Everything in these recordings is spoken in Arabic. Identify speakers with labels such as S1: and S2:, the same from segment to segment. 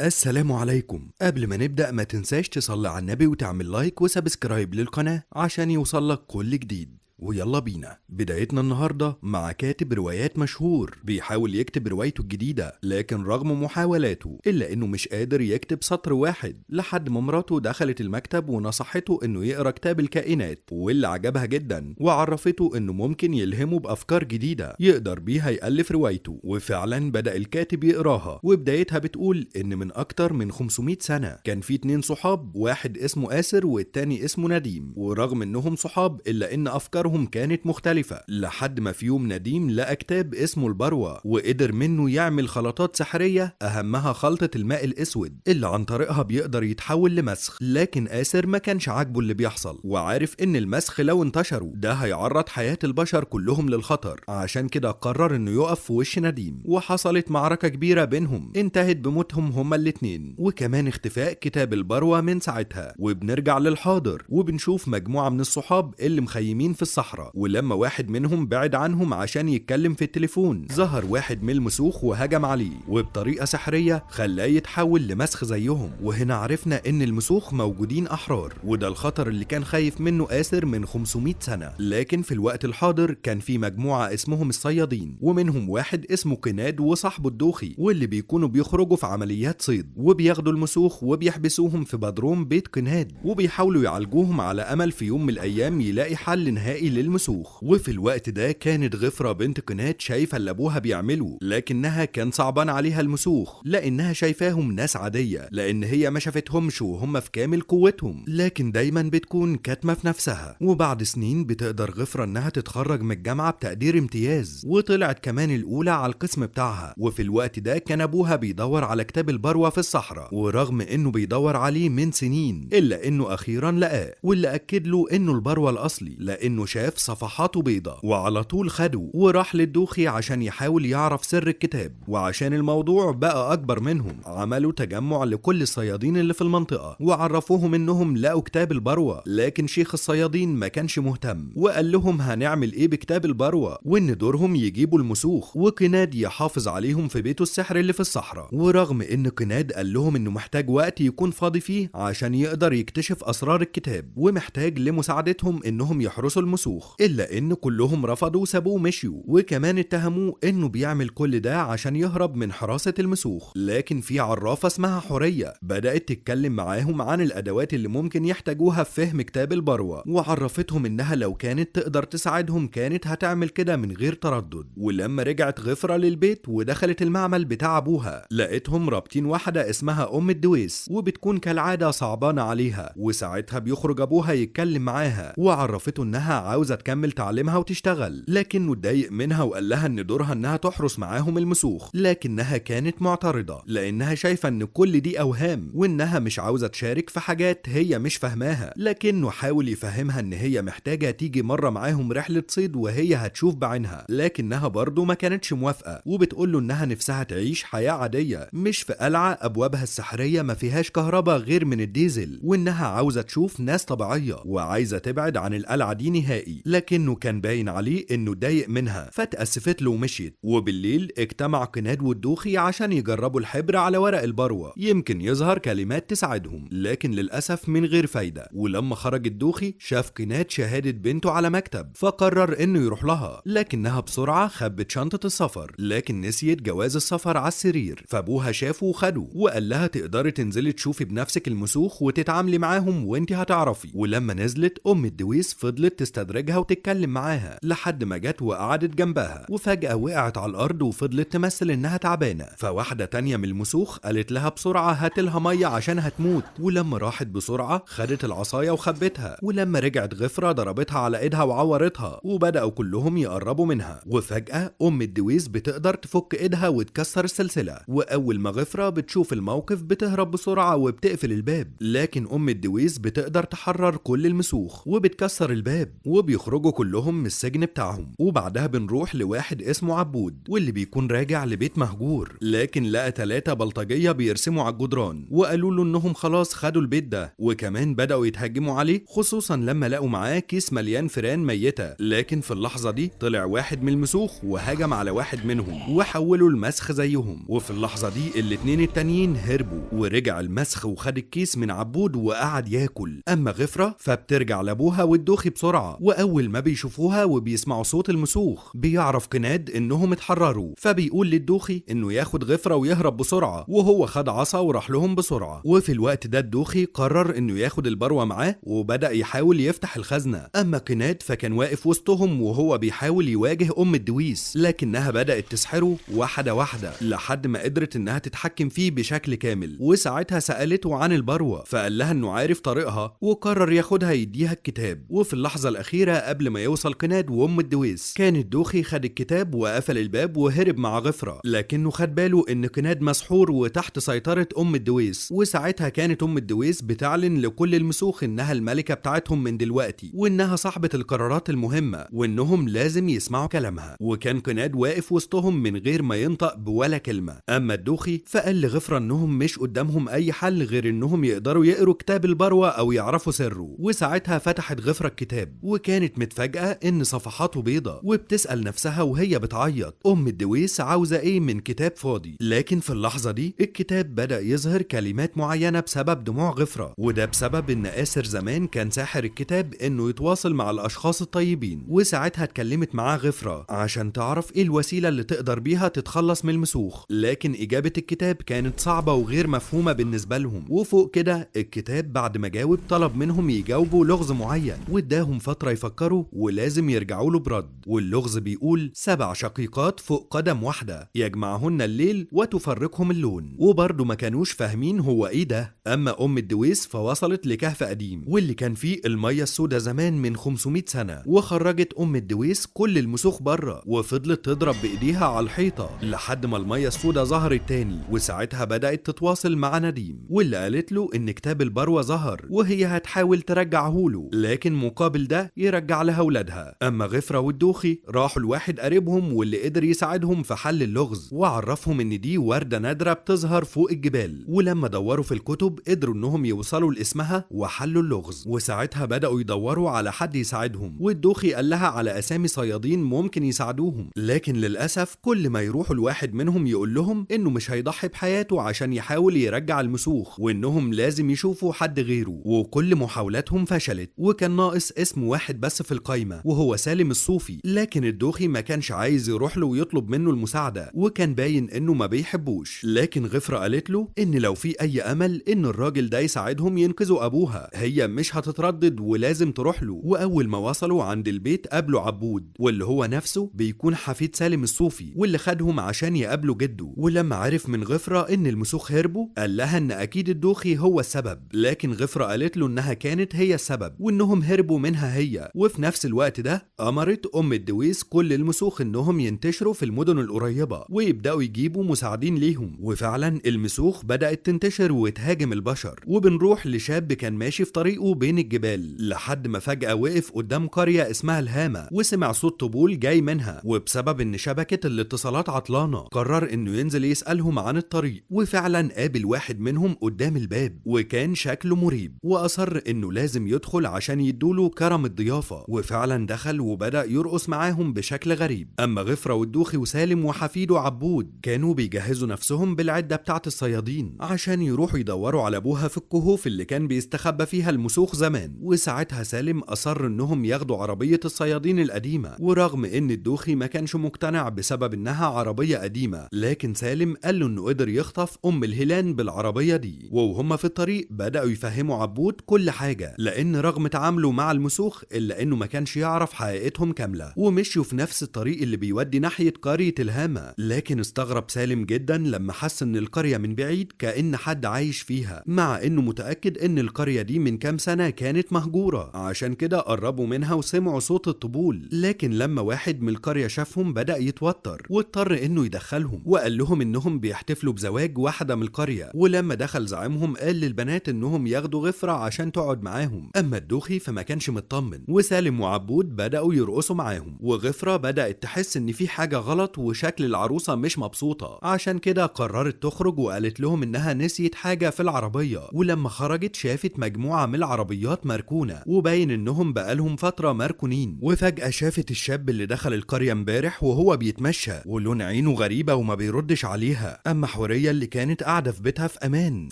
S1: السلام عليكم. قبل ما نبدأ ما تنساش تصلي على النبي وتعمل لايك وسبسكرايب للقناة عشان يوصلك كل جديد. ويلا بينا. بدايتنا النهاردة مع كاتب روايات مشهور بيحاول يكتب روايته الجديدة، لكن رغم محاولاته إلا إنه مش قادر يكتب سطر واحد، لحد ما مراته دخلت المكتب ونصحته إنه يقرأ كتاب الكائنات، واللي عجبها جدا وعرفته إنه ممكن يلهمه بأفكار جديدة يقدر بيها يألف روايته. وفعلا بدأ الكاتب يقراها، وبدايتها بتقول إن من أكتر من 500 سنة كان في 2 صحاب، واحد اسمه آسر والتاني اسمه نديم، ورغم إنهم صحاب إلا إن أفكارهم كانت مختلفة، لحد ما في يوم نديم لقى كتاب اسمه البروة وقدر منه يعمل خلطات سحرية أهمها خلطة الماء الأسود اللي عن طريقها بيقدر يتحول لمسخ. لكن آسر ما كانش عاجبه اللي بيحصل، وعارف إن المسخ لو انتشروا ده هيعرض حياة البشر كلهم للخطر، عشان كده قرر إنه يقف في وش نديم، وحصلت معركة كبيرة بينهم انتهت بموتهم هما الاتنين، وكمان اختفاء كتاب البروة من ساعتها. وبنرجع للحاضر وبنشوف مجموعة من الصحاب اللي مخيمين في الصحراء، ولما واحد منهم بعد عنهم عشان يتكلم في التليفون ظهر واحد من المسوخ وهجم عليه، وبطريقة سحرية خلاه يتحول لمسخ زيهم. وهنا عرفنا ان المسوخ موجودين احرار، وده الخطر اللي كان خايف منه آسر من 500 سنة. لكن في الوقت الحاضر كان في مجموعة اسمهم الصيادين، ومنهم واحد اسمه قناد وصاحبه الدوخي، واللي بيكونوا بيخرجوا في عمليات صيد، وبياخدوا المسوخ وبيحبسوهم في بدروم بيت قناد، وبيحاولوا يعالجوهم على امل في يوم من الايام يلاقي حل نهائي للمسوخ. وفي الوقت ده كانت غفرة بنت قناد شايفة اللي ابوها بيعمله، لكنها كان صعبان عليها المسوخ لانها شايفاهم ناس عادية، لان هي ما شافتهمش وهم في كامل قوتهم، لكن دايما بتكون كاتمة في نفسها. وبعد سنين بتقدر غفرة انها تتخرج من الجامعة بتقدير امتياز، وطلعت كمان الاولى على القسم بتاعها. وفي الوقت ده كان ابوها بيدور على كتاب البروة في الصحراء، ورغم انه بيدور عليه من سنين الا انه اخيرا لقاه، واللي اكد له انه البروة الاصلي، لانه شاف صفحاته بيضة، وعلى طول خده وراح للدوخي عشان يحاول يعرف سر الكتاب. وعشان الموضوع بقى اكبر منهم عملوا تجمع لكل الصيادين اللي في المنطقة وعرفوهم انهم لقوا كتاب البروة، لكن شيخ الصيادين ما كانش مهتم وقال لهم هنعمل ايه بكتاب البروة، وان دورهم يجيبوا المسوخ وقناد يحافظ عليهم في بيته السحر اللي في الصحراء. ورغم ان قناد قال لهم انه محتاج وقت يكون فاضي فيه عشان يقدر يكتشف اسرار الكتاب، ومحتاج لمساعدتهم انهم يحرسوا المسوخ، الا ان كلهم رفضوا وسابوه ومشيوا، وكمان اتهموه انه بيعمل كل ده عشان يهرب من حراسة المسوخ. لكن في عرافة اسمها حورية بدأت تتكلم معاهم عن الادوات اللي ممكن يحتاجوها في فهم كتاب البروة، وعرفتهم انها لو كانت تقدر تساعدهم كانت هتعمل كده من غير تردد. ولما رجعت غفرة للبيت ودخلت المعمل بتاع ابوها لقيتهم رابطين واحدة اسمها ام الدويس، وبتكون كالعادة صعبانة عليها، وساعتها بيخرج ابوها يتكلم معاها وعرفته انها عاوزة تكمل تعليمها وتشتغل، لكنه اتضايق منها وقال لها ان دورها انها تحرس معاهم المسوخ، لكنها كانت معترضة لانها شايفة ان كل دي اوهام، وانها مش عاوزة تشارك في حاجات هي مش فاهماها. لكنه حاول يفهمها ان هي محتاجة تيجي مرة معاهم رحلة صيد وهي هتشوف بعينها، لكنها برضه ما كانتش موافقة، وبتقوله انها نفسها تعيش حياة عادية مش في قلعة ابوابها السحرية ما فيهاش كهرباء غير من الديزل، وانها عاوزة تشوف ناس طبيعية وعايزة تبعد عن القلعة دي نهائي. لكنه كان باين عليه انه ضايق منها فتأسفت له ومشيت. وبالليل اجتمع قناد والدوخي عشان يجربوا الحبر على ورق البروة يمكن يظهر كلمات تساعدهم، لكن للأسف من غير فايدة. ولما خرج الدوخي شاف قناد شهادة بنته على مكتب، فقرر انه يروح لها، لكنها بسرعة خبت شنطة السفر، لكن نسيت جواز السفر على السرير. فابوها شافه وخده وقال لها تقدري تنزلي تشوفي بنفسك المسوخ وتتعاملي معاهم وانت هتعرفي. ولما نزلت ام الدويس فضلت تستدرجها وتتكلم معاها لحد ما جت وقعدت جنبها، وفجأة وقعت على الارض وفضلت تمثل انها تعبانة. فواحدة تانية من المسوخ قالت لها بسرعة هاتلها مية عشان هتموت، ولما راحت بسرعة خدت العصاية وخبتها، ولما رجعت غفرة ضربتها على ايدها وعورتها، وبدأوا كلهم يقربوا منها. وفجأة ام الدويس بتقدر تفك ايدها وتكسر السلسلة، واول ما غفرة بتشوف الموقف بتهرب بسرعة وبتقفل الباب، لكن ام الدويس بتقدر تحرر كل المسوخ وبتكسر الباب، وبيخرجوا كلهم من السجن بتاعهم. وبعدها بنروح لواحد اسمه عبود، واللي بيكون راجع لبيت مهجور، لكن لقى 3 بلطجية بيرسموا على الجدران وقالوا له انهم خلاص خدوا البيت ده، وكمان بدأوا يتهجموا عليه، خصوصا لما لقوا معاه كيس مليان فئران ميتة. لكن في اللحظة دي طلع واحد من المسوخ وهجم على واحد منهم وحولوا المسخ زيهم. وفي اللحظة دي الاتنين التانيين هربوا، ورجع المسخ وخد الكيس من عبود وقعد ياكل. اما غفرة فبترجع لابوها والدوخي بسرعة، واول ما بيشوفوها وبيسمعوا صوت المسوخ بيعرف كناد انهم اتحرروا، فبيقول للدوخي انه ياخد غفرة ويهرب بسرعة، وهو خد عصا وراح لهم بسرعة. وفي الوقت ده الدوخي قرر انه ياخد البروة معاه وبدأ يحاول يفتح الخزنة. اما كناد فكان واقف وسطهم وهو بيحاول يواجه ام الدويس، لكنها بدأت تسحره واحدة واحدة لحد ما قدرت انها تتحكم فيه بشكل كامل. وساعتها سألته عن البروة، فقال لها انه عارف طريقها وقرر ياخدها يديها الكتاب. وفي اللحظة الأخيرة قبل ما يوصل كناد وام الدويس كان الدوخي خد الكتاب وقفل الباب وهرب مع غفرة، لكنه خد باله ان كناد مسحور وتحت سيطرة ام الدويس. وساعتها كانت ام الدويس بتعلن لكل المسوخ انها الملكة بتاعتهم من دلوقتي، وانها صاحبة القرارات المهمة وانهم لازم يسمعوا كلامها. وكان كناد واقف وسطهم من غير ما ينطق بولا كلمة. اما الدوخي فقال لغفرة انهم مش قدامهم اي حل غير انهم يقدروا يقروا كتاب البروة او يعرفوا سره. وساعتها فتحت غفرة الكتاب وكانت متفاجئة ان صفحاته بيضة، وبتسأل نفسها وهي بتعيط ام الدويس عاوزة ايه من كتاب فاضي. لكن في اللحظة دي الكتاب بدأ يظهر كلمات معينة بسبب دموع غفرة، وده بسبب ان آسر زمان كان ساحر الكتاب انه يتواصل مع الاشخاص الطيبين. وساعتها اتكلمت معاه غفرة عشان تعرف ايه الوسيلة اللي تقدر بيها تتخلص من المسوخ، لكن اجابة الكتاب كانت صعبة وغير مفهومة بالنسبة لهم. وفوق كده الكتاب بعد ما جاوب طلب منهم يجاوبوا لغز معين، واداهم فترة يفكروا ولازم يرجعوا له برد. واللغز بيقول 7 شقيقات فوق قدم واحدة يجمعهن الليل وتفرقهم اللون. وبرضه ما كانوش فاهمين هو ايه ده. اما ام الدويس فوصلت لكهف قديم واللي كان فيه المية السوداء زمان من 500 سنة، وخرجت ام الدويس كل المسوخ بره وفضلت تضرب بايديها على الحيطة لحد ما المية السوداء ظهرت تاني. وساعتها بدأت تتواصل مع نديم واللي قالت له ان كتاب البروة ظهر وهي هتحاول ترجعه له، لكن مقابل ده يرجع لها ولادها. اما غفرة والدوخي راحوا لواحد قريبهم واللي قدر يساعدهم في حل اللغز، وعرفهم ان دي وردة نادرة بتظهر فوق الجبال. ولما دوروا في الكتب قدروا انهم يوصلوا لاسمها وحلوا اللغز. وساعتها بدأوا يدوروا على حد يساعدهم، والدوخي قال لها على اسامي صيادين ممكن يساعدوهم، لكن للأسف كل ما يروحوا الواحد منهم يقول لهم انه مش هيضحي بحياته عشان يحاول يرجع المسوخ، وانهم لازم يشوفوا حد غيره. وكل محاولاتهم فشلت، وكان ناقص اسم واحد بس في القايمة وهو سالم الصوفي. لكن الدوخي ما كانش عايز يروح له ويطلب منه المساعدة، وكان باين انه ما بيحبوش. لكن غفرة قالت له ان لو في اي امل ان الراجل ده يساعدهم ينقذوا ابوها هي مش هتتردد ولازم تروح له. واول ما وصلوا عند البيت قابلوا عبود واللي هو نفسه بيكون حفيد سالم الصوفي واللي خدهم عشان يقابلوا جده. ولما عرف من غفرة ان المسوخ هربوا قال لها ان اكيد الدوخي هو السبب، لكن غفرة قالت له انها كانت هي السبب وانهم هربوا منها هي. وفي نفس الوقت ده امرت ام الدويس كل المسوخ انهم ينتشروا في المدن القريبة ويبداوا يجيبوا مساعدين ليهم. وفعلا المسوخ بدأت تنتشر وتهاجم البشر. وبنروح لشاب كان ماشي في طريقه بين الجبال لحد ما فجأة وقف قدام قرية اسمها الهامة وسمع صوت طبول جاي منها، وبسبب ان شبكة الاتصالات عطلانة قرر انه ينزل يسألهم عن الطريق. وفعلا قابل واحد منهم قدام الباب وكان شكله مريب، واصر انه لازم يدخل عشان يدوله كرم الضيافة. وفعلا دخل وبدأ يرقص معاهم بشكل غريب. اما غفرة والدوخي وسالم وحفيده عبود كانوا بيجهزوا نفسهم بالعدة بتاعت الصيادين عشان يروحوا يدوروا على ابوها في الكهوف اللي كان بيستخبى فيها المسوخ زمان. وساعتها سالم اصر انهم ياخدوا عربية الصيادين القديمة، ورغم ان الدوخي ما كانش مقتنع بسبب انها عربية قديمة، لكن سالم قال له انه قدر يخطف ام الهلان بالعربية دي. وهم في الطريق بدأوا يفهموا عبود كل حاجة، لان رغم تعامله مع المسوخ الا انه ما كانش يعرف حقيقتهم كاملة. ومشوا في نفس الطريق اللي بيودي ناحية قرية الهامة، لكن استغرب سالم جدا لما حس ان القرية من بعيد كأن حد عايش فيها، مع انه متأكد ان القرية دي من كام سنة كانت مهجورة. عشان كده قربوا منها وسمعوا صوت الطبول، لكن لما واحد من القرية شافهم بدأ يتوتر واضطر انه يدخلهم وقال لهم انهم بيحتفلوا بزواج واحدة من القرية. ولما دخل زعيمهم قال للبنات انهم ياخدوا غفرة عشان تقعد معاهم. اما الدوخي فما كانش مطمن وسالم وعبود بدأوا يرقصوا معاهم، وغفرة بدأت تحس ان في حاجة غلط وشكل العروسة مش مبسوطة، عشان كده قررت تخرج وقالت لهم انها نسيت حاجة في العربية. ولما خرجت شافت مجموعة من العربيات مركونة، وباين انهم بقالهم فترة مركونين. وفجأة شافت الشاب اللي دخل القرية امبارح وهو بيتمشى ولون عينه غريبة وما بيردش عليها. اما حورية اللي كانت قاعدة في بيتها في امان،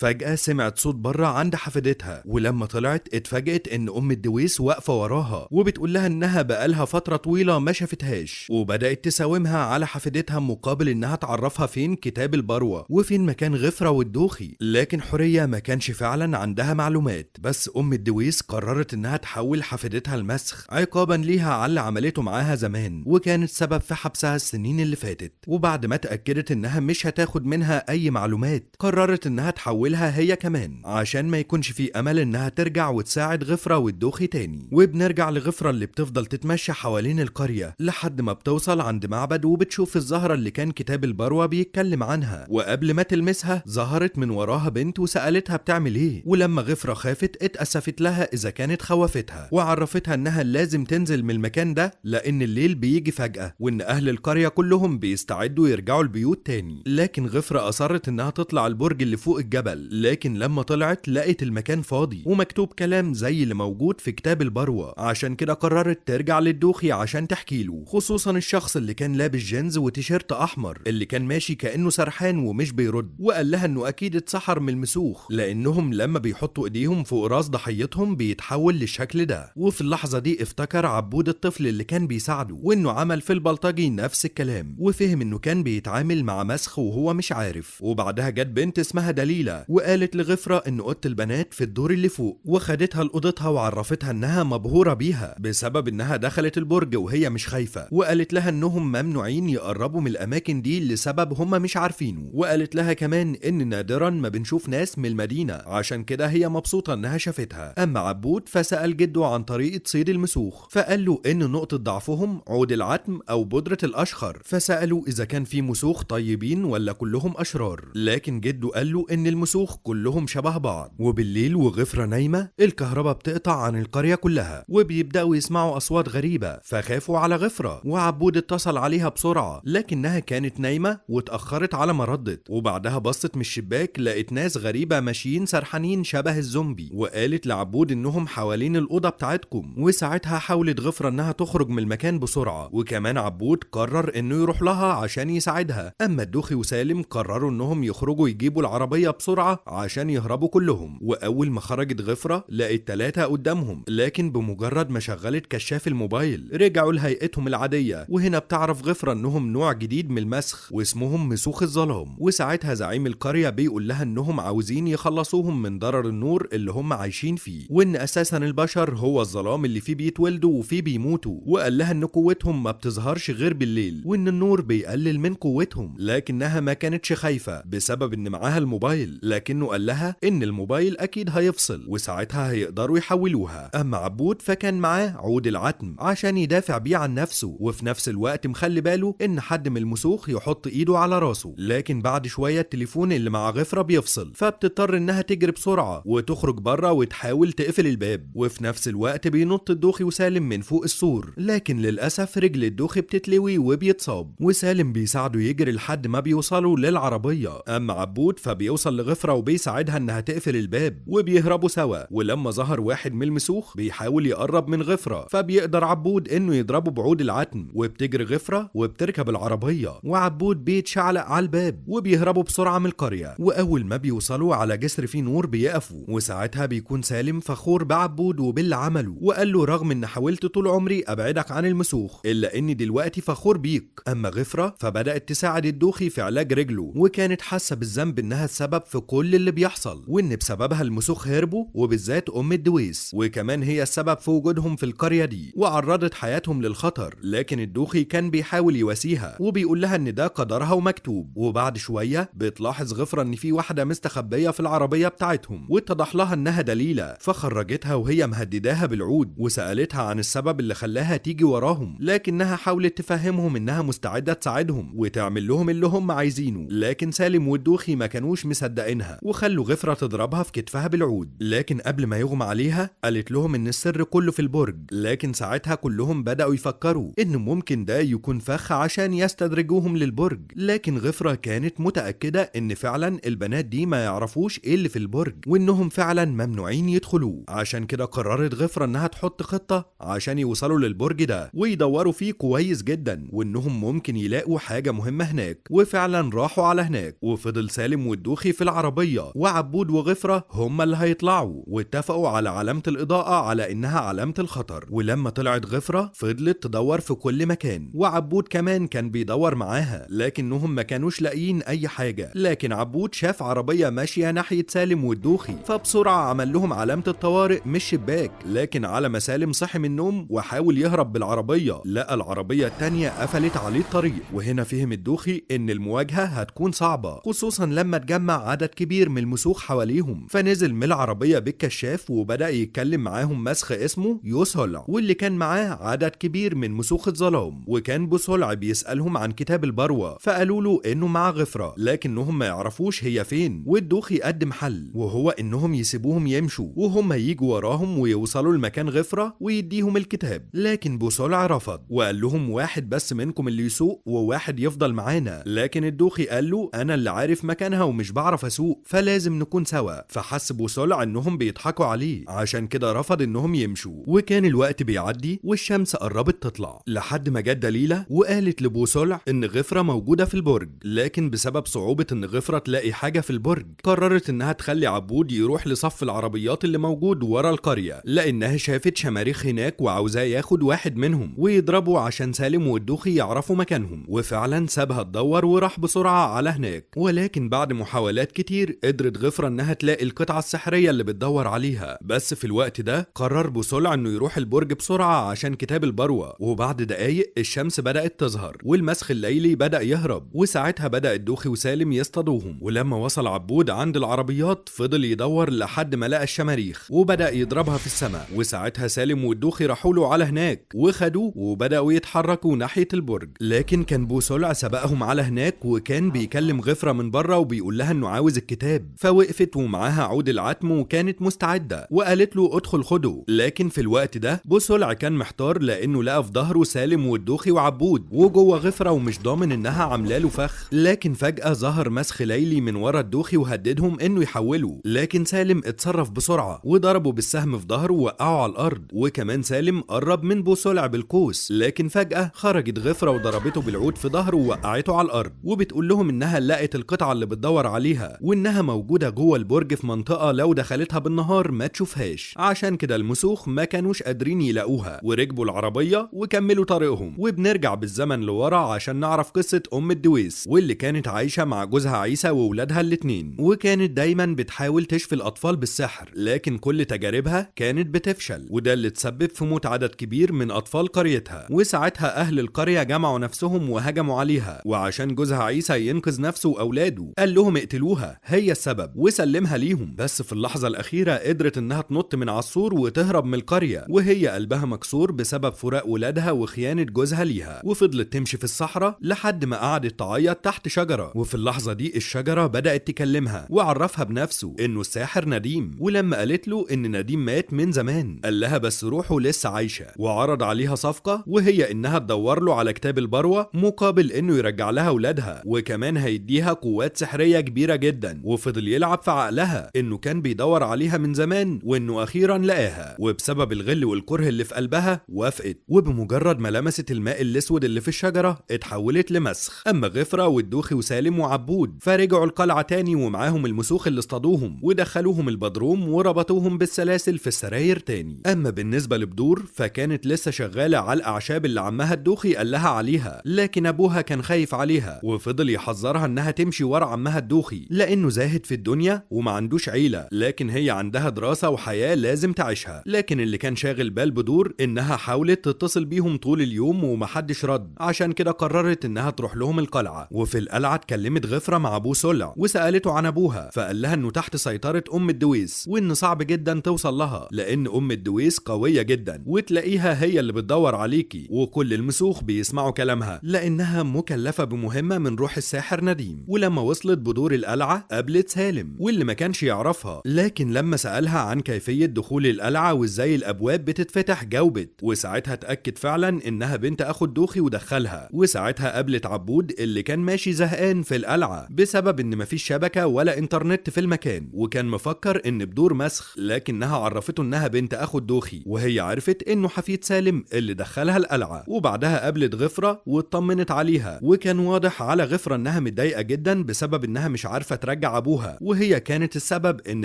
S1: فجأة سمعت صوت بره عند حفيدتها، ولما طلعت اتفاجئت ان ام الدويس واقفة وراها وبتقول لها انها بقالها فترة طويلة ما شافتهاش، وبدأت تساومها على حفيدتها مقابل انها تعرفها فين كتاب البروة وفين مكان غفرة والدوخي. لكن حورية ما كانش فعلا عندها معلومات، بس ام الدويس قررت انها تحول حفيدتها المسخ عقابا ليها على اللي عملته معاها زمان، وكانت سبب في حبسها السنين اللي فاتت. وبعد ما اتأكدت انها مش هتاخد منها اي معلومات، قررت انها تحولها هي كمان عشان ما يكونش في امل انها ترجع وتساعد غفرة والدوخي تاني. وبنرجع لغفرة اللي بتفضل تتمشى حوالين القرية لحد ما بتوصل عند معبد، وبتشوف الزهرة اللي كان كتاب البروة بيتكلم عنها. وقبل ما تلمسها ظهرت من وراها بنت وسألتها بتعمل ايه، ولما غفرة خافت اتأسفت لها اذا كانت خوفتها، وعرفتها انها لازم تنزل من المكان ده لان الليل بيجي فجأة، وان اهل القرية كلهم بيستعدوا يرجعوا البيوت تاني. لكن غفرة اصرت انها تطلع البرج اللي فوق الجبل، لكن لما طلعت لقت المكان فاضي ومكتوب كلام زي اللي موجود في كتاب البروة. عشان كده قررت ترجع للدوخي عشان تحكي له، خصوصا الشخص اللي كان لابس جينز وتيشيرت احمر اللي كان ماشي كانه سرحان ومش بيرد، وقال لها انه اكيد اتسحر من المسوخ لانهم لما بيحطوا ايديهم فوق راس ضحيتهم بيتحول للشكل ده. وفي اللحظه دي افتكر عبود الطفل اللي كان بيساعده وانه عمل في البلطجي نفس الكلام، وفهم انه كان بيتعامل مع مسخ وهو مش عارف. وبعدها جت بنت اسمها دليلة وقالت لغفرة ان اوضه البنات في الدور اللي فوق، وخدتها لاوضتها وعرفتها انها مبهوره بيها بسبب انها دخلت البرج وهي مش خايفه، وقالت لها انهم ممنوعين يقربوا من الاماكن دي لسبب هم مش عارفينه. وقالت لها كمان ان نادرا ما بنشوف ناس من المدينه، عشان كده هي مبسوطه انها شافتها. اما عبود فسأل جده عن طريقه صيد المسوخ، فقال له ان نقطه ضعفهم عود العتم او بودره الاشخر، فسألوا اذا كان في مسوخ طيبين ولا كلهم اشرار، لكن جده قال له ان المسوخ كلهم شبه بعض. وبالليل وغفرة نايمه الكهرباء بتقطع عن القريه كلها، وبيبداوا يسمعوا اصوات غريبه، فخافوا على غفرة. وعبود اتصل عليها بسرعه لكنها كانت نايمه واتاخرت على ما ردت، وبعدها بصت من الشباك لقيت ناس غريبه ماشيين سرحانين شبه الزومبي، وقالت لعبود انهم حوالين الاوضه بتاعتكم. وساعتها حاولت غفرة انها تخرج من المكان بسرعه، وكمان عبود قرر انه يروح لها عشان يساعدها. اما الدوخي وسالم قرروا انهم يخرجوا يجيبوا العربيه بسرعه عشان يهربوا كلهم. واول ما خرجت غفرة لقيت 3 قدامهم، لكن بمجرد ما شغلت كشاف الموبايل رجعوا لهيئتهم العاديه. وهنا بتعرف غفرة انهم نوع جديد من المسخ واسمهم مسوخ الظلام. وساعتها زعيم القريه بيقول لها انهم عاوزين يخلصوهم من ضرر النور اللي هم عايشين فيه، وان اساسا البشر هو الظلام اللي فيه بيتولدوا وفيه بيموتوا. وقال لها ان قوتهم ما بتظهرش غير بالليل، وان النور بيقلل من قوتهم. لكنها ما كانتش خايفه بسبب ان معاها الموبايل، لكنه قال لها ان الموبايل اكيد هيفصل وساعتها هيقدروا يحولوها. اما عبود فكان معاه عود العتم عشان يدافع بيه عن نفسه، وفي نفس الوقت مخلي باله ان حد من المسوخ يحط ايده على راسه. لكن بعد شويه التليفون اللي مع غفرة بيفصل، فبتضطر انها تجري بسرعه وتخرج بره وتحاول تقفل الباب. وفي نفس الوقت بينط الدوخي وسالم من فوق السور، لكن للاسف رجل الدوخي بتتلوي وبيتصاب، وسالم بيساعده يجري لحد ما بيوصلوا للعربيه. اما عبود فبيوصل لغفرة وبيساعدها انها تقفل الباب، وبيهربوا سوا. ولما ظهر واحد من المسوخ بيحاول يقرب من غفرة، فبيقدر عبود انه يضربه بعود العتم، وبتجري غفرة وبتركب العربيه، وعبود بيتشعلق على الباب وبيهربوا بسرعه من القريه. واول ما بيوصلوا على جسر فيه نور بيقفوا، وساعتها بيكون سالم فخور بعبود وباللي عمله، وقال له رغم ان حاولت طول عمري ابعدك عن المسوخ الا اني دلوقتي فخور بيك. اما غفرة فبدات تساعد الدوخي في علاج رجله، وكانت حاسه بالذنب انها السبب في كل اللي بيحصل، وان بسببها المسوخ هربوا، وبالذات ام الدويس، وكمان هي السبب في وجودهم في القريه دي وعرضت حياتهم للخطر. لكن الدوخي كان بيحاول يواسيها وبيقول لها ان ده قدرها ومكتوب. وبعد شويه بتلاحظ غفرة ان في واحده مستخبيه في العربيه بتاعتهم، واتضح لها انها دليلة، فخرجتها وهي مهدداها بالعود، وسالتها عن السبب اللي خلاها تيجي وراهم. لكنها حاولت تفهمهم انها مستعده تساعدهم وتعمل لهم اللي هم عايزينه. لكن سالم والدوخي ما كانوش مصدقينها، وخلوا غفرة تضربها في كتفها بالعود. لكن قبل ما يغمى عليها قالت لهم ان السر كله كله في البرج. لكن ساعتها كلهم بدأوا يفكروا إن ممكن ده يكون فخ عشان يستدرجوهم للبرج، لكن غفرة كانت متأكدة إن فعلا البنات دي ما يعرفوش إيه اللي في البرج وإنهم فعلا ممنوعين يدخلوه. عشان كده قررت غفرة إنها تحط خطة عشان يوصلوا للبرج ده ويدوروا فيه كويس جدا وإنهم ممكن يلاقوا حاجة مهمة هناك. وفعلا راحوا على هناك، وفضل سالم والدوخي في العربية وعبود وغفرة هما اللي هيطلعوا، واتفقوا على علامة الإضاءة على إنها علامة الخطر. ولما طلعت غفرة فضلت تدور في كل مكان، وعبود كمان كان بيدور معاها، لكنهم ما كانوش لاقيين أي حاجة. لكن عبود شاف عربية ماشية ناحية سالم والدوخي، فبسرعة عمل لهم علامة الطوارئ مش شباك. لكن على ما سالم صحي من النوم وحاول يهرب بالعربية، لقى العربية التانية قفلت عليه الطريق. وهنا فهم الدوخي إن المواجهة هتكون صعبة، خصوصا لما تجمع عدد كبير من المسوخ حواليهم. فنزل من العربية بالكشاف وبدأ يتكلم معاهم مسخ اسمه يوسهلع، واللي كان معاه عدد كبير من مسوخ الظلام. وكان بوسهلع بيسألهم عن كتاب البروة، فقالوا له إنه مع غفرة لكنهم ما يعرفوش هي فين. والدوخي قدم حل، وهو إنهم يسيبوهم يمشوا وهم ييجوا وراهم ويوصلوا لمكان غفرة ويديهم الكتاب. لكن بوسهلع رفض وقال لهم واحد بس منكم اللي يسوق وواحد يفضل معانا. لكن الدوخي قال له أنا اللي عارف مكانها ومش بعرف أسوق، فلازم نكون سوا. فحس بوسهلع إنهم بيضحكوا عليه، عشان كده رفض إنهم يمشوا. وكان الوقت بيعدي والشمس قربت تطلع، لحد ما جت دليلة وقالت لبوسهلع إن غفرة موجودة في البرج. لكن بسبب صعوبة إن غفرة تلاقي حاجة في البرج، قررت إنها تخلي عبود يروح لصف العربيات اللي موجود ورا القرية، لأنها شافت شماريخ هناك وعاوزاه ياخد واحد منهم ويضربوا عشان سالم والدوخي يعرفوا مكانهم. وفعلا سابها تدور وراح بسرعة على هناك. ولكن بعد محاولات كتير قدرت غفرة إنها تلاقي القطعة السحرية اللي بتدور عليها. بس في الوقت ده قرر بوسهلع إنه يروح البرج بسرعة عشان كتاب البروة. وبعد دقايق الشمس بدأت تظهر والمسخ الليلي بدأ يهرب، وساعتها بدأ الدوخي وسالم يصطادوهم. ولما وصل عبود عند العربيات فضل يدور لحد ما لقى الشماريخ وبدأ يضربها في السماء. وساعتها سالم والدوخي راحوا له على هناك وخدوه وبدأوا يتحركوا ناحية البرج. لكن كان بوسهلع سبقهم على هناك وكان بيكلم غفرة من بره وبيقول لها انه عاوز الكتاب. فوقفت ومعاها عود العتم وكانت مستعدة وقالت له ادخل خده. لكن في الوقت ده بوسهلع كان محتار لانه لقى في ظهره سالم والدوخي وعبود وجوه غفرة ومش ضامن انها عامله له فخ. لكن فجأة ظهر مسخ ليلي من ورا الدوخي وهددهم انه يحولوا. لكن سالم اتصرف بسرعة وضربه بالسهم في ظهره ووقعه على الارض. وكمان سالم قرب من بوسهلع بالقوس، لكن فجأة خرجت غفرة وضربته بالعود في ظهره ووقعته على الارض. وبتقول لهم انها لقت القطعة اللي بتدور عليها وانها موجودة جوه البرج في منطقة لو دخلتها بالنهار ما تشوفهاش. عشان كده المسوخ ما كانوش قادرين يلاقوها وركبوا العربية وكملوا طريقهم. وبنرجع بالزمن لورا عشان نعرف قصة ام الدويس واللي كانت عايشة مع جوزها عيسى وولادها الاتنين، وكانت دايما بتحاول تشفي الاطفال بالسحر، لكن كل تجاربها كانت بتفشل، وده اللي تسبب في موت عدد كبير من اطفال قريتها. وساعتها اهل القرية جمعوا نفسهم وهجموا عليها، وعشان جوزها عيسى ينقذ نفسه واولاده قال لهم اقتلوها هي السبب وسلمها ليهم. بس في اللحظة الاخيرة قدرت انها تنط من عالسور وتهرب من القرية وهي قلبها مكسور بسبب فراق ولادها وخيانة جوزها ليها. وفضلت تمشي في الصحراء لحد ما قعدت تعيط تحت شجرة. وفي اللحظة دي الشجرة بدأت تكلمها وعرفها بنفسه انه الساحر نديم. ولما قالت له ان نديم مات من زمان قال لها بس روحه لسه عايشة، وعرض عليها صفقة وهي انها تدور له على كتاب البروة مقابل انه يرجع لها ولادها، وكمان هيديها قوات سحرية كبيرة جدا. وفضل يلعب في عقلها انه كان بيدور عليها من زمان وانه اخيرا لقاها، وبسبب الغل والكره اللي في قلبها وافقت. وبمجرد ما لمست الماء الاسود اللي في الشجرة اتحولت لمسخ. اما غفرة والدوخي وسالم وعبود فرجعوا القلعة تاني ومعاهم المسوخ اللي اصطادوهم ودخلوهم البدروم وربطوهم بالسلاسل في السراير تاني. اما بالنسبة لبدور فكانت لسه شغالة على الاعشاب اللي عمها الدوخي قال لها عليها، لكن ابوها كان خايف عليها وفضل يحذرها انها تمشي ورا عمها الدوخي لانه زاهد في الدنيا وما عندوش عيلة، لكن هي عندها دراسة وحياة لازم تعيشها. لكن اللي كان شاغل بال بدور انها حاولت تتصل بيهم طول اليوم ومحدش رد، عشان كده قررت انها تروح لهم القلعة. وفي القلعة اتكلمت غفرة مع بوسهلع وسألته عن ابوها، فقال لها انه تحت سيطرة ام الدويس وان صعب جدا توصل لها لان ام الدويس قوية جدا وتلاقيها هي اللي بتدور عليكي، وكل المسوخ بيسمعوا كلامها لانها مكلفة بمهمة من روح الساحر نديم. ولما وصلت بدور القلعة قابلت سالم واللي ما كانش يعرفها، لكن لما سألها عن كيفية دخول القلعة وازاي تلاقي الابواب بتتفتح جاوبت، وساعتها اتاكد فعلا انها بنت اخو الدوخي ودخلها. وساعتها قابلت عبود اللي كان ماشي زهقان في القلعه بسبب ان مفيش شبكه ولا انترنت في المكان، وكان مفكر ان بدور مسخ، لكنها عرفته انها بنت اخو الدوخي، وهي عرفت انه حفيد سالم اللي دخلها القلعه. وبعدها قابلت غفره واطمنت عليها، وكان واضح على غفره انها متضايقه جدا بسبب انها مش عارفه ترجع ابوها، وهي كانت السبب ان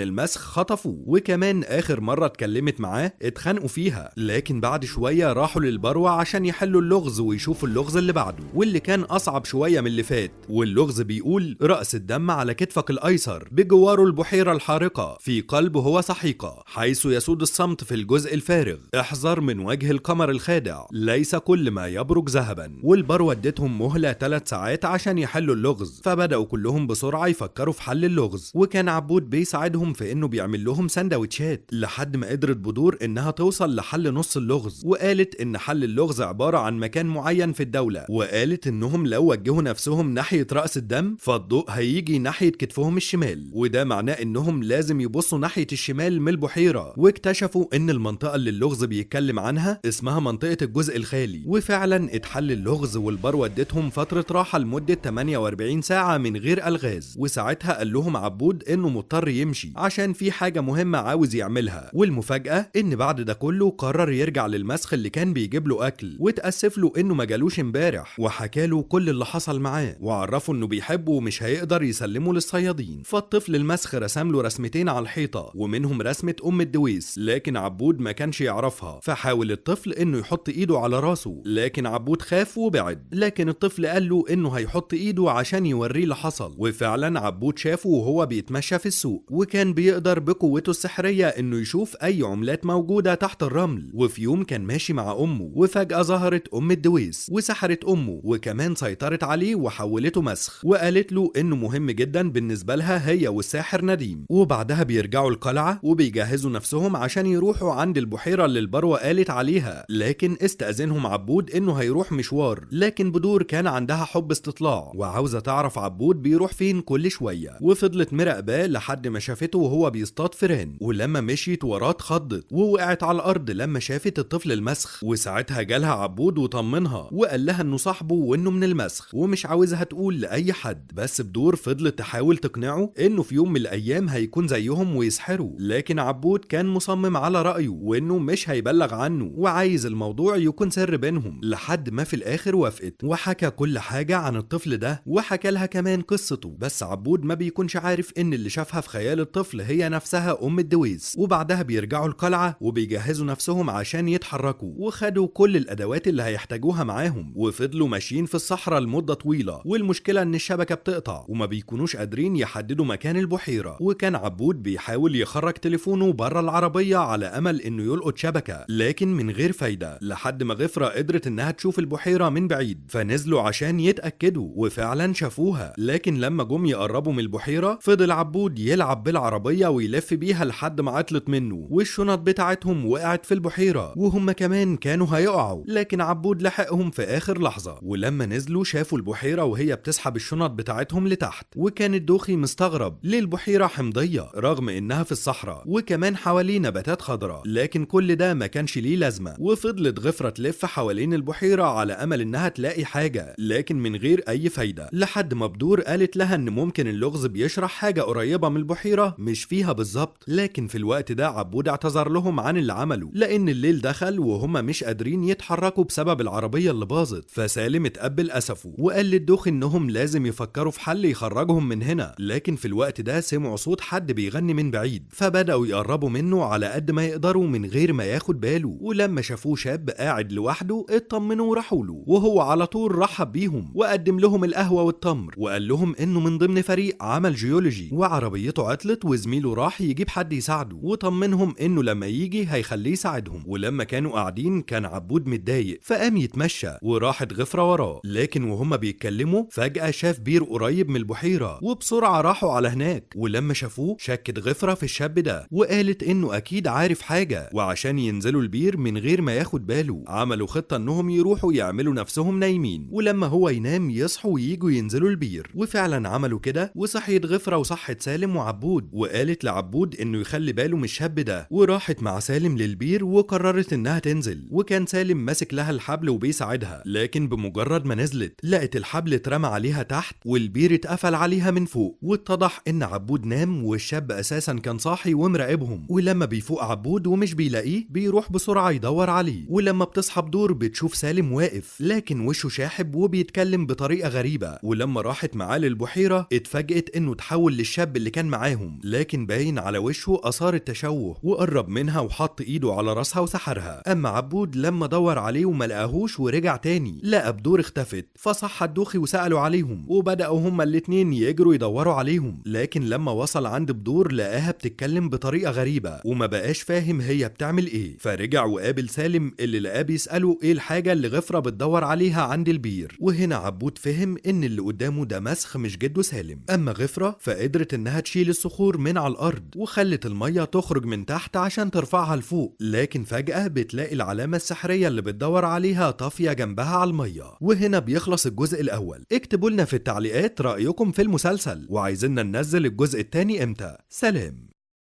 S1: المسخ خطفوه. وكمان اخر مره اتكلمت معاه اتخانقوا فيها، لكن بعد شويه راحوا للبروه عشان يحلوا اللغز ويشوفوا اللغز اللي بعده، واللي كان اصعب شويه من اللي فات. واللغز بيقول: رأس الدم على كتفك الايسر، بجواره البحيره الحارقه، في قلبه هو سحيقه، حيث يسود الصمت في الجزء الفارغ، احذر من وجه القمر الخادع، ليس كل ما يبرق ذهبا. والبروه ادتهم مهله 3 ساعات عشان يحلوا اللغز، فبداوا كلهم بسرعه يفكروا في حل اللغز، وكان عبود بيساعدهم في انه بيعمل لهم سندوتشات، لحد ما قدرت بدور انها توصل لحل نص اللغز. وقالت ان حل اللغز عباره عن مكان معين في الدوله، وقالت انهم لو وجهوا نفسهم ناحيه راس الدم فالضوء هيجي ناحيه كتفهم الشمال، وده معناه انهم لازم يبصوا ناحيه الشمال من البحيره. واكتشفوا ان المنطقه اللي اللغز بيتكلم عنها اسمها منطقه الجزء الخالي، وفعلا اتحل اللغز. والبروه ادتهم فتره راحه لمده 48 ساعه من غير الغاز. وساعتها قال لهم عبود انه مضطر يمشي عشان في حاجه مهمه عاوز يعملها. والمفاجاه ان بعد ده كله قرر يرجع للمسخ اللي كان بيجيب له اكل، وتاسف له انه ما جالوش امبارح، وحكى له كل اللي حصل معاه، وعرفه انه بيحبه ومش هيقدر يسلمه للصيادين. فالطفل المسخ رسم له رسمتين على الحيطه، ومنهم رسمه ام الدويس، لكن عبود ما كانش يعرفها. فحاول الطفل انه يحط ايده على راسه، لكن عبود خاف وبعد. لكن الطفل قال له انه هيحط ايده عشان يوريه اللي حصل. وفعلا عبود شافه وهو بيتمشى في السوق، وكان بيقدر بقوته السحريه انه يشوف اي عملات موجوده تحت الرمل. وفي يوم كان ماشي مع امه، وفجاه ظهرت ام الدويس وسحرت امه، وكمان سيطرت عليه وحولته مسخ، وقالت له انه مهم جدا بالنسبه لها هي والساحر نديم. وبعدها بيرجعوا القلعه وبيجهزوا نفسهم عشان يروحوا عند البحيره اللي البروه قالت عليها، لكن استأذنهم عبود انه هيروح مشوار. لكن بدور كان عندها حب استطلاع وعاوزه تعرف عبود بيروح فين كل شويه، وفضلت مراقباه لحد ما شافته وهو بيصطاد فيران. ولما مشيت وراه اتخضت ووقعت على الارض لما شافت الطفل المسخ. وساعتها جالها عبود وطمنها وقال لها انه صاحبه وانه من المسخ ومش عاوزها تقول لاي حد. بس بدور فضلت تحاول تقنعه انه في يوم من الايام هيكون زيهم ويسحروا، لكن عبود كان مصمم على رايه وانه مش هيبلغ عنه، وعايز الموضوع يكون سر بينهم. لحد ما في الاخر وافقت وحكى كل حاجه عن الطفل ده، وحكى لها كمان قصته. بس عبود ما بيكونش عارف ان اللي شافها في خيال الطفل هي نفسها ام الدويس. وبعدها بيرجعوا القلعه وبيجهزوا نفسهم عشان يتحركوا، وخدوا كل الادوات اللي هيحتاجوها معاهم، وفضلوا ماشيين في الصحراء لمده طويله. والمشكله ان الشبكه بتقطع وما بيكونوش قادرين يحددوا مكان البحيره. وكان عبود بيحاول يخرج تليفونه بره العربيه على امل انه يلقط شبكه، لكن من غير فايده، لحد ما غفره قدرت انها تشوف البحيره من بعيد، فنزلوا عشان يتاكدوا وفعلا شافوها. لكن لما جم يقربوا من البحيره فضل عبود يلعب بالعربيه ويلف بيها لحد ما عطلت منه، والشنط بتاعتهم وقعت في البحيره وهم كمان كانوا هيقعوا. لكن عبود لحقهم في اخر لحظه، ولما نزلوا شافوا البحيره وهي بتسحب الشنط بتاعتهم لتحت. وكان الدوخي مستغرب ليه البحيره حمضيه رغم انها في الصحراء وكمان حواليه نباتات خضراء، لكن كل ده ما كانش ليه لازمه. وفضلت غفره تلف حوالين البحيره على امل انها تلاقي حاجه، لكن من غير اي فايده، لحد ما بدور قالت لها ان ممكن اللغز بيشرح حاجه قريبه من البحيره مش فيها بالظبط. لكن في الوقت ده عبود اعتذر لهم عن اللي عمله، لان الليل دخل وهم مش قادرين يتحركوا بسبب العربيه اللي باظت. فسالم اتقبل اسفه وقال للدوخي انهم لازم يفكروا في حل يخرجهم من هنا. لكن في الوقت ده سمعوا صوت حد بيغني من بعيد، فبداوا يقربوا منه على قد ما يقدروا من غير ما ياخد باله. ولما شافوه شاب قاعد لوحده اطمنوا وراحوا له، وهو على طول رحب بيهم وقدم لهم القهوه والتمر، وقال لهم انه من ضمن فريق عمل جيولوجي وعربيته عطلت وزميله راح يجيب حد يساعده، وطمنهم انه لما يجي هيخليه يساعدهم. ولما كانوا قاعدين كان عبود متضايق فقام يتمشى، وراحت غفره وراه. لكن وهم بيتكلموا فجاه شاف بير قريب من البحيره، وبسرعه راحوا على هناك. ولما شافوه شكت غفره في الشاب ده وقالت انه اكيد عارف حاجه، وعشان ينزلوا البير من غير ما ياخد باله عملوا خطه انهم يروحوا يعملوا نفسهم نايمين، ولما هو ينام يصحوا وييجوا ينزلوا البير. وفعلا عملوا كده، وصحيت غفره وصحت سالم وعبود، وقالت لعبود انه يخلي باله من الشاب ده، وراحت مع مع سالم للبير وقررت انها تنزل، وكان سالم ماسك لها الحبل وبيساعدها، لكن بمجرد ما نزلت لقت الحبل اترمى عليها تحت والبير اتقفل عليها من فوق، واتضح ان عبود نام والشاب اساسا كان صاحي ومراقبهم. ولما بيفوق عبود ومش بيلاقيه بيروح بسرعة يدور عليه، ولما بتصحى بدور بتشوف سالم واقف لكن وشه شاحب وبيتكلم بطريقة غريبة. ولما راحت معاه للبحيرة اتفاجئت انه اتحول للشاب اللي كان معاهم، لكن باين على وشه اثار التشوه، وقرب منها وحط ايده على راسها وسحرها. اما عبود لما دور عليه وما لقاهوش ورجع تاني لقى بدور اختفت، فصح الدوخي وسألوا عليهم وبدأوا هما الاتنين يجروا يدوروا عليهم. لكن لما وصل عند بدور لقاها بتتكلم بطريقة غريبة وما بقاش فاهم هي بتعمل ايه، فرجع وقابل سالم اللي لقاه بيسأله ايه الحاجة اللي غفرة بتدور عليها عند البير. وهنا عبود فهم ان اللي قدامه ده مسخ مش جده سالم. اما غفرة فقدرت انها تشيل الصخور من على الارض وخلت المية تخرج من تحت عشان ترفعها لفوق، لكن فجأة بتلاقي العلامة السحرية اللي بتدور عليها طافية جنبها على المية. وهنا بيخلص الجزء الاول. اكتبوا لنا في التعليقات رأيكم في المسلسل وعايزيننا ننزل الجزء التاني امتى. سلام.